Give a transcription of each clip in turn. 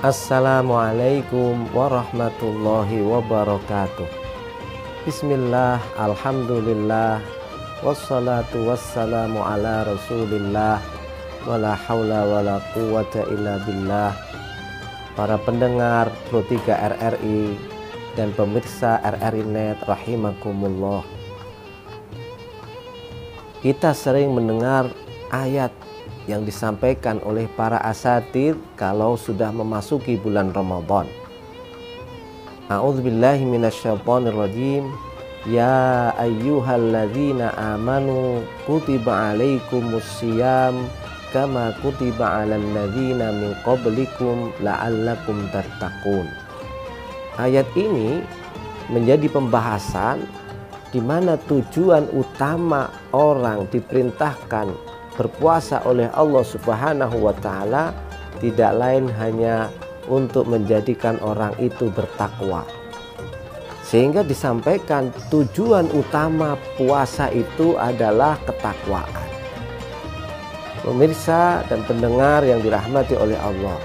Assalamualaikum warahmatullahi wabarakatuh. Bismillah, alhamdulillah, wassalatu wassalamu ala rasulillah, wala hawla wala quwata illa billah. Para pendengar Pro 3 RRI dan pemirsa RRI Net rahimakumullah. Kita sering mendengar ayat yang disampaikan oleh para asatidz kalau sudah memasuki bulan Ramadan. A'udzubillahi minasyaitonirrajim. Ya ayyuhalladzina amanu kutiba alaikumussyiyam kama kutiba alal ladzina min qablikum la'allakum tattaqun. Ayat ini menjadi pembahasan di mana tujuan utama orang diperintahkan berpuasa oleh Allah Subhanahu wa taala tidak lain hanya untuk menjadikan orang itu bertakwa. Sehingga disampaikan tujuan utama puasa itu adalah ketakwaan. Pemirsa dan pendengar yang dirahmati oleh Allah.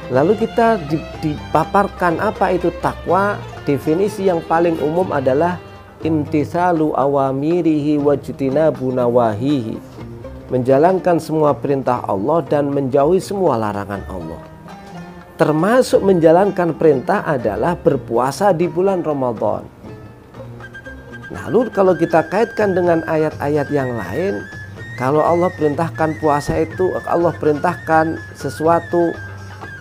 Lalu kita dipaparkan apa itu takwa. Definisi yang paling umum adalah imtisalu awamirihi wajtinabu nawahihi, menjalankan semua perintah Allah dan menjauhi semua larangan Allah. Termasuk menjalankan perintah adalah berpuasa di bulan Ramadan. Lalu kalau kita kaitkan dengan ayat-ayat yang lain, kalau Allah perintahkan puasa itu, Allah perintahkan sesuatu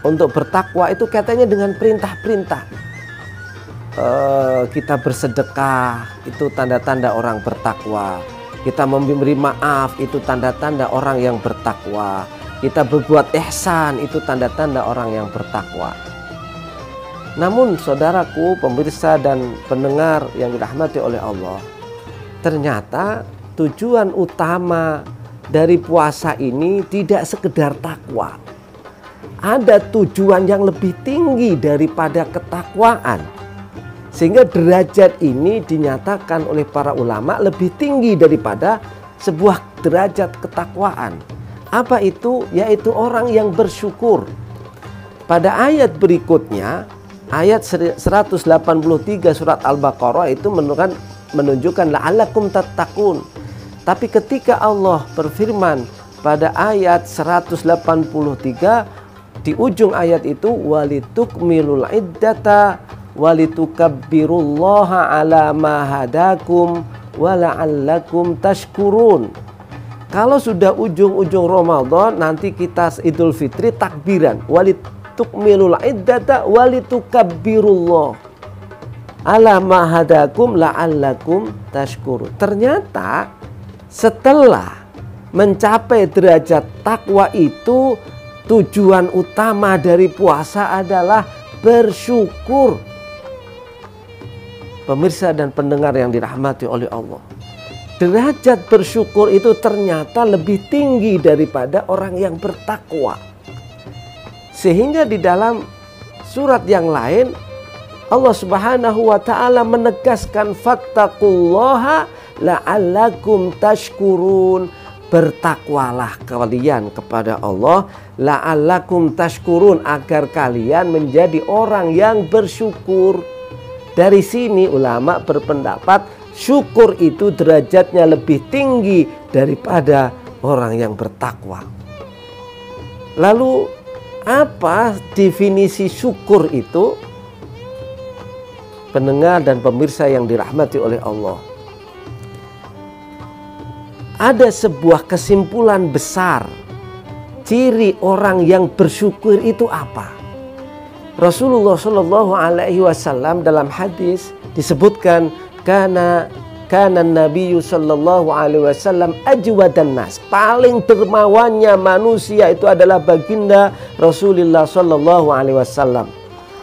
untuk bertakwa itu kaitannya dengan perintah-perintah. Kita bersedekah itu tanda-tanda orang bertakwa. Kita memberi maaf itu tanda-tanda orang yang bertakwa. Kita berbuat ihsan itu tanda-tanda orang yang bertakwa. Namun saudaraku, pemirsa dan pendengar yang dirahmati oleh Allah, ternyata tujuan utama dari puasa ini tidak sekedar takwa. Ada tujuan yang lebih tinggi daripada ketakwaan. Sehingga derajat ini dinyatakan oleh para ulama lebih tinggi daripada sebuah derajat ketakwaan. Apa itu? Yaitu orang yang bersyukur. Pada ayat berikutnya, ayat 183 surat Al-Baqarah itu menunjukkan la'allakum tattaqun. Tapi ketika Allah berfirman pada ayat 183 di ujung ayat itu walitukmilul iddata walitukabbirullaha ala ma hadakum wa la'allakum tashkurun. Kalau sudah ujung-ujung Ramadan, nanti kita Idul Fitri takbiran walitukmilul iddata walitukabbirullaha ala ma hadakum la'allakum tashkurun. Ternyata setelah mencapai derajat takwa itu, tujuan utama dari puasa adalah bersyukur. Pemirsa dan pendengar yang dirahmati oleh Allah, derajat bersyukur itu ternyata lebih tinggi daripada orang yang bertakwa. Sehingga di dalam surat yang lain Allah Subhanahu wa taala menegaskan fattaqullaha la'allakum tashkurun. Bertakwalah kalian kepada Allah la'allakum tashkurun, agar kalian menjadi orang yang bersyukur. Dari sini ulama berpendapat syukur itu derajatnya lebih tinggi daripada orang yang bertakwa. Lalu apa definisi syukur itu? Pendengar dan pemirsa yang dirahmati oleh Allah, ada sebuah kesimpulan besar. Ciri orang yang bersyukur itu apa? Rasulullah Shallallahu Alaihi Wasallam dalam hadis disebutkan kana Nabi Shallallahu Alaihi Wasallam ajwadan nas, paling dermawannya manusia itu adalah baginda Rasulullah Shallallahu Alaihi Wasallam.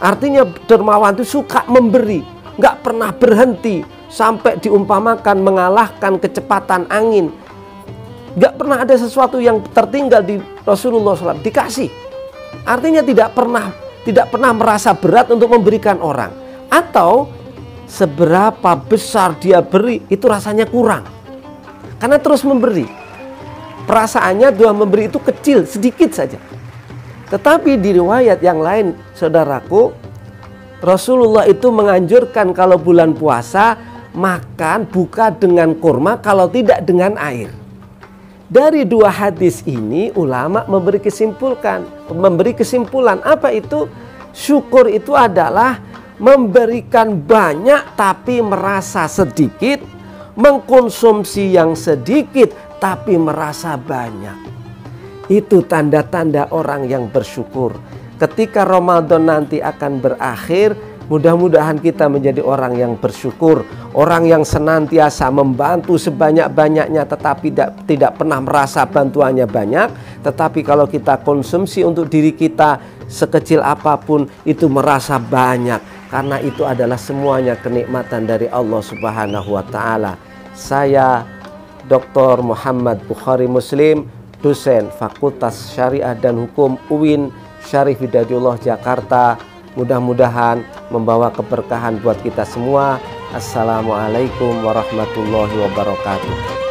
Artinya dermawan itu suka memberi, nggak pernah berhenti sampai diumpamakan mengalahkan kecepatan angin. Nggak pernah ada sesuatu yang tertinggal di Rasulullah SAW, dikasih. Artinya tidak pernah merasa berat untuk memberikan orang. Atau seberapa besar dia beri itu rasanya kurang, karena terus memberi. Perasaannya doa memberi itu kecil, sedikit saja. Tetapi di riwayat yang lain, saudaraku, Rasulullah itu menganjurkan kalau bulan puasa makan buka dengan kurma, kalau tidak dengan air. Dari dua hadis ini ulama memberi kesimpulan apa itu? Syukur itu adalah memberikan banyak tapi merasa sedikit, mengkonsumsi yang sedikit tapi merasa banyak. Itu tanda-tanda orang yang bersyukur. Ketika Ramadan nanti akan berakhir, mudah-mudahan kita menjadi orang yang bersyukur, orang yang senantiasa membantu sebanyak-banyaknya tetapi tidak pernah merasa bantuannya banyak. Tetapi kalau kita konsumsi untuk diri kita sekecil apapun itu merasa banyak, karena itu adalah semuanya kenikmatan dari Allah Subhanahu wa taala. Saya Dr. Muhammad Bukhari Muslim, dosen Fakultas Syariah dan Hukum UIN Syarif Hidayatullah Jakarta. Mudah-mudahan membawa keberkahan buat kita semua. Assalamualaikum warahmatullahi wabarakatuh.